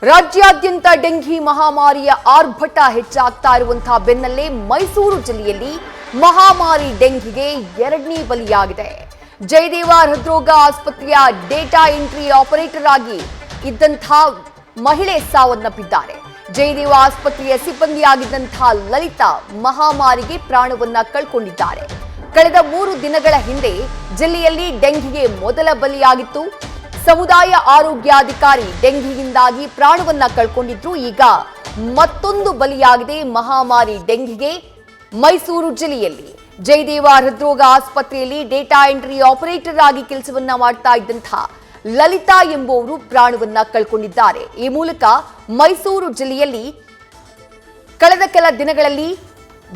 ರಾಜ್ಯಾದ್ಯಂತ ಡೆಂಘಿ ಮಹಾಮಾರಿಯ ಆರ್ಭಟ ಹೆಚ್ಚಾಗ್ತಾ ಇರುವಂತಹ ಬೆನ್ನಲ್ಲೇ ಮೈಸೂರು ಜಿಲ್ಲೆಯಲ್ಲಿ ಮಹಾಮಾರಿ ಡೆಂಘಿಗೆ ಎರಡನೇ ಬಲಿಯಾಗಿದೆ. ಜಯದೇವ ಹೃದ್ರೋಗ ಆಸ್ಪತ್ರೆಯ ಡೇಟಾ ಎಂಟ್ರಿ ಆಪರೇಟರ್ ಆಗಿ ಇದ್ದಂತಹ ಮಹಿಳೆ ಸಾವನ್ನಪ್ಪಿದ್ದಾರೆ. ಜಯದೇವ ಆಸ್ಪತ್ರೆಯ ಸಿಬ್ಬಂದಿಯಾಗಿದ್ದಂತಹ ಲಲಿತಾ ಮಹಾಮಾರಿಗೆ ಪ್ರಾಣವನ್ನ ಕಳ್ಕೊಂಡಿದ್ದಾರೆ. ಕಳೆದ 3 ದಿನಗಳ ಹಿಂದೆ ಜಿಲ್ಲೆಯಲ್ಲಿ ಡೆಂಘಿಗೆ ಮೊದಲ ಬಲಿಯಾಗಿತ್ತು. ಸಮುದಾಯ ಆರೋಗ್ಯಾಧಿಕಾರಿ ಡೆಂಘಿಯಿಂದಾಗಿ ಪ್ರಾಣವನ್ನ ಕಳ್ಕೊಂಡಿದ್ರು. ಈಗ ಮತ್ತೊಂದು ಬಲಿಯಾಗಿದೆ ಮಹಾಮಾರಿ ಡೆಂಘಿಗೆ ಮೈಸೂರು ಜಿಲ್ಲೆಯಲ್ಲಿ. ಜಯದೇವ ಹೃದ್ರೋಗ ಆಸ್ಪತ್ರೆಯಲ್ಲಿ ಡೇಟಾ ಎಂಟ್ರಿ ಆಪರೇಟರ್ ಆಗಿ ಕೆಲಸವನ್ನ ಮಾಡ್ತಾ ಇದ್ದಂತಹ ಲಲಿತಾ ಎಂಬುವರು ಪ್ರಾಣವನ್ನ ಕಳ್ಕೊಂಡಿದ್ದಾರೆ. ಈ ಮೂಲಕ ಮೈಸೂರು ಜಿಲ್ಲೆಯಲ್ಲಿ ಕಳೆದ ಕೆಲ ದಿನಗಳಲ್ಲಿ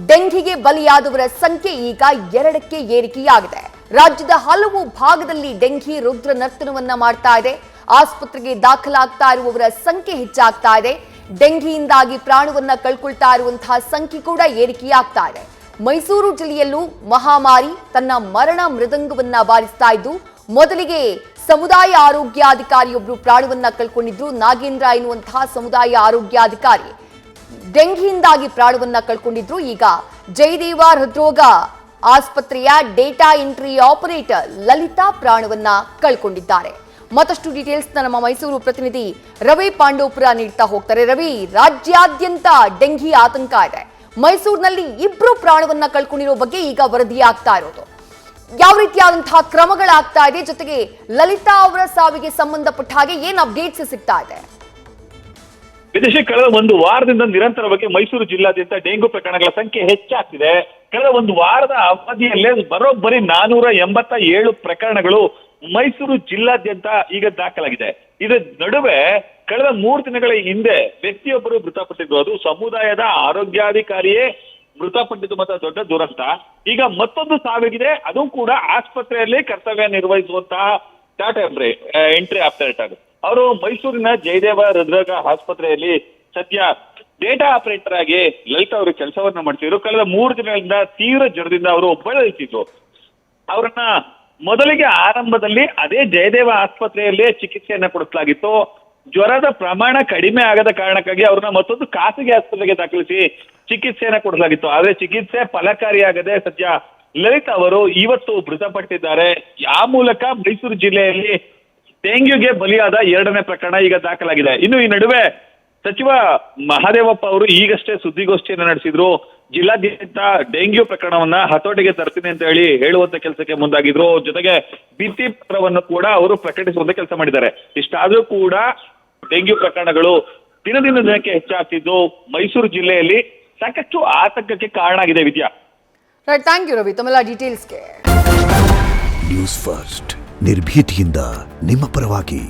ಡೆಂಘಿಗೆ ಬಲಿಯಾದವರ ಸಂಖ್ಯೆ ಈಗ 2ಕ್ಕೆ ಏರಿಕೆಯಾಗಿದೆ. ರಾಜ್ಯದ ಹಲವು ಭಾಗದಲ್ಲಿ ಡೆಂಘಿ ರುದ್ರ ನರ್ತನವನ್ನ ಮಾಡ್ತಾ ಇದೆ. ಆಸ್ಪತ್ರೆಗೆ ದಾಖಲಾಗ್ತಾ ಇರುವವರ ಸಂಖ್ಯೆ ಹೆಚ್ಚಾಗ್ತಾ ಇದೆ. ಡೆಂಘಿಯಿಂದಾಗಿ ಪ್ರಾಣವನ್ನ ಕಳ್ಕೊಳ್ತಾ ಇರುವಂತಹ ಸಂಖ್ಯೆ ಕೂಡ ಏರಿಕೆಯಾಗ್ತಾ ಇದೆ. ಮೈಸೂರು ಜಿಲ್ಲೆಯಲ್ಲೂ ಮಹಾಮಾರಿ ತನ್ನ ಮರಣ ಮೃದಂಗವನ್ನ ಬಾರಿಸ್ತಾ ಇದ್ದು, ಮೊದಲಿಗೆ ಸಮುದಾಯ ಆರೋಗ್ಯಾಧಿಕಾರಿಯೊಬ್ಬರು ಪ್ರಾಣವನ್ನ ಕಳ್ಕೊಂಡಿದ್ರು. ನಾಗೇಂದ್ರ ಎನ್ನುವಂತಹ ಸಮುದಾಯ ಆರೋಗ್ಯಾಧಿಕಾರಿ ಡೆಂಘಿಯಿಂದಾಗಿ ಪ್ರಾಣವನ್ನ ಕಳ್ಕೊಂಡಿದ್ರು. ಈಗ ಜಯದೇವ ಹೃದ್ರೋಗ ಆಸ್ಪತ್ರೆಯ ಡೇಟಾ ಎಂಟ್ರಿ ಆಪರೇಟರ್ ಲಲಿತಾ ಪ್ರಾಣವನ್ನ ಕಳ್ಕೊಂಡಿದ್ದಾರೆ. ಮತ್ತಷ್ಟು ಡೀಟೇಲ್ಸ್ ನಮ್ಮ ಮೈಸೂರು ಪ್ರತಿನಿಧಿ ರವಿ ಪಾಂಡೋಪುರ ನೀಡ್ತಾ ಹೋಗ್ತಾರೆ. ರವಿ, ರಾಜ್ಯಾದ್ಯಂತ ಡೆಂಘಿ ಆತಂಕ ಇದೆ. ಮೈಸೂರಿನಲ್ಲಿ 2 ಪ್ರಾಣವನ್ನ ಕಳ್ಕೊಂಡಿರೋ ಬಗ್ಗೆ ಈಗ ವರದಿಯಾಗ್ತಾ ಇರೋದು. ಯಾವ ರೀತಿಯಾದಂತಹ ಕ್ರಮಗಳಾಗ್ತಾ ಇದೆ, ಜೊತೆಗೆ ಲಲಿತಾ ಅವರ ಸಾವಿಗೆ ಸಂಬಂಧಪಟ್ಟ ಹಾಗೆ ಏನ್ ಅಪ್ಡೇಟ್ಸ್ ಸಿಗ್ತಾ ಇದೆ? ವಿದೇಶಿ ಕಳೆದ 1 ವಾರದಿಂದ ನಿರಂತರವಾಗಿ ಮೈಸೂರು ಜಿಲ್ಲಾದ್ಯಂತ ಡೆಂಗು ಪ್ರಕರಣಗಳ ಸಂಖ್ಯೆ ಹೆಚ್ಚಾಗ್ತಿದೆ. ಕಳೆದ 1 ವಾರದ ಅವಧಿಯಲ್ಲೇ ಬರೋಬ್ಬರಿ 487 ಪ್ರಕರಣಗಳು ಮೈಸೂರು ಜಿಲ್ಲಾದ್ಯಂತ ಈಗ ದಾಖಲಾಗಿದೆ. ಇದರ ನಡುವೆ ಕಳೆದ 3 ದಿನಗಳ ಹಿಂದೆ ವ್ಯಕ್ತಿಯೊಬ್ಬರು ಮೃತಪಟ್ಟಿದ್ದು. ಅದು ಸಮುದಾಯದ ಆರೋಗ್ಯಾಧಿಕಾರಿಯೇ ಮೃತಪಟ್ಟಿದ್ದು ಮತ್ತು ದೊಡ್ಡ ದುರಂತ. ಈಗ ಮತ್ತೊಂದು ಸಾವಿಗಿದೆ. ಅದು ಕೂಡ ಆಸ್ಪತ್ರೆಯಲ್ಲಿ ಕರ್ತವ್ಯ ನಿರ್ವಹಿಸುವಂತಹ ಡಾಟಾ ಎಂಟ್ರಿ ಆಪರೇಟರ್. ಅವರು ಮೈಸೂರಿನ ಜಯದೇವ ಹೃದ್ರೋಗ ಆಸ್ಪತ್ರೆಯಲ್ಲಿ ಸದ್ಯ ಡೇಟಾ ಆಪರೇಟರ್ ಆಗಿ ಲಲಿತಾ ಅವರು ಕೆಲಸವನ್ನ ಮಾಡ್ತಿದ್ರು. ಕಳೆದ 3 ದಿನಗಳಿಂದ ತೀವ್ರ ಜ್ವರದಿಂದ ಅವರು ಬಳಲುತ್ತಿದ್ರು. ಅವರನ್ನ ಮೊದಲಿಗೆ ಆರಂಭದಲ್ಲಿ ಅದೇ ಜಯದೇವ ಆಸ್ಪತ್ರೆಯಲ್ಲೇ ಚಿಕಿತ್ಸೆಯನ್ನ ಕೊಡಿಸಲಾಗಿತ್ತು. ಜ್ವರದ ಪ್ರಮಾಣ ಕಡಿಮೆ ಆಗದ ಕಾರಣಕ್ಕಾಗಿ ಅವ್ರನ್ನ ಮತ್ತೊಂದು ಖಾಸಗಿ ಆಸ್ಪತ್ರೆಗೆ ದಾಖಲಿಸಿ ಚಿಕಿತ್ಸೆಯನ್ನ ಕೊಡಿಸಲಾಗಿತ್ತು. ಆದ್ರೆ ಚಿಕಿತ್ಸೆ ಫಲಕಾರಿಯಾಗದೆ ಸದ್ಯ ಲಲಿತಾ ಅವರು ಇವತ್ತು ಮೃತಪಟ್ಟಿದ್ದಾರೆ. ಆ ಮೂಲಕ ಮೈಸೂರು ಜಿಲ್ಲೆಯಲ್ಲಿ ಡೆಂಗ್ಯೂಗೆ ಬಲಿಯಾದ 2ನೇ ಪ್ರಕರಣ ಈಗ ದಾಖಲಾಗಿದೆ. ಇನ್ನು ಈ ನಡುವೆ ಸಚಿವ ಮಹದೇವಪ್ಪ ಅವರು ಈಗಷ್ಟೇ ಸುದ್ದಿಗೋಷ್ಠಿಯನ್ನು ನಡೆಸಿದ್ರು. ಜಿಲ್ಲಾದ್ಯಂತ ಡೆಂಗ್ಯೂ ಪ್ರಕರಣವನ್ನ ಹತೋಟಿಗೆ ತರ್ತೀನಿ ಅಂತ ಹೇಳುವಂತ ಕೆಲಸಕ್ಕೆ ಮುಂದಾಗಿದ್ರು. ಜೊತೆಗೆ ಭಿತ್ತಿ ಪತ್ರವನ್ನು ಕೂಡ ಅವರು ಪ್ರಕಟಿಸುವಂತ ಕೆಲಸ ಮಾಡಿದ್ದಾರೆ. ಇಷ್ಟಾದ್ರೂ ಕೂಡ ಡೆಂಗ್ಯೂ ಪ್ರಕರಣಗಳು ದಿನಕ್ಕೆ ಹೆಚ್ಚಾಗ್ತಿದ್ದು ಮೈಸೂರು ಜಿಲ್ಲೆಯಲ್ಲಿ ಸಾಕಷ್ಟು ಆತಂಕಕ್ಕೆ ಕಾರಣ ಆಗಿದೆ. ವಿದ್ಯಾ, ಥ್ಯಾಂಕ್ ಯು ರವಿ ತಮ್ಮೆಲ್ಲ ಡೀಟೇಲ್ಸ್ಗೆ. ನ್ಯೂಸ್ ಫಸ್ಟ್ ನಿರ್ಭೀತಿಯಿಂದ ನಿಮ್ಮ ಪರವಾಗಿ.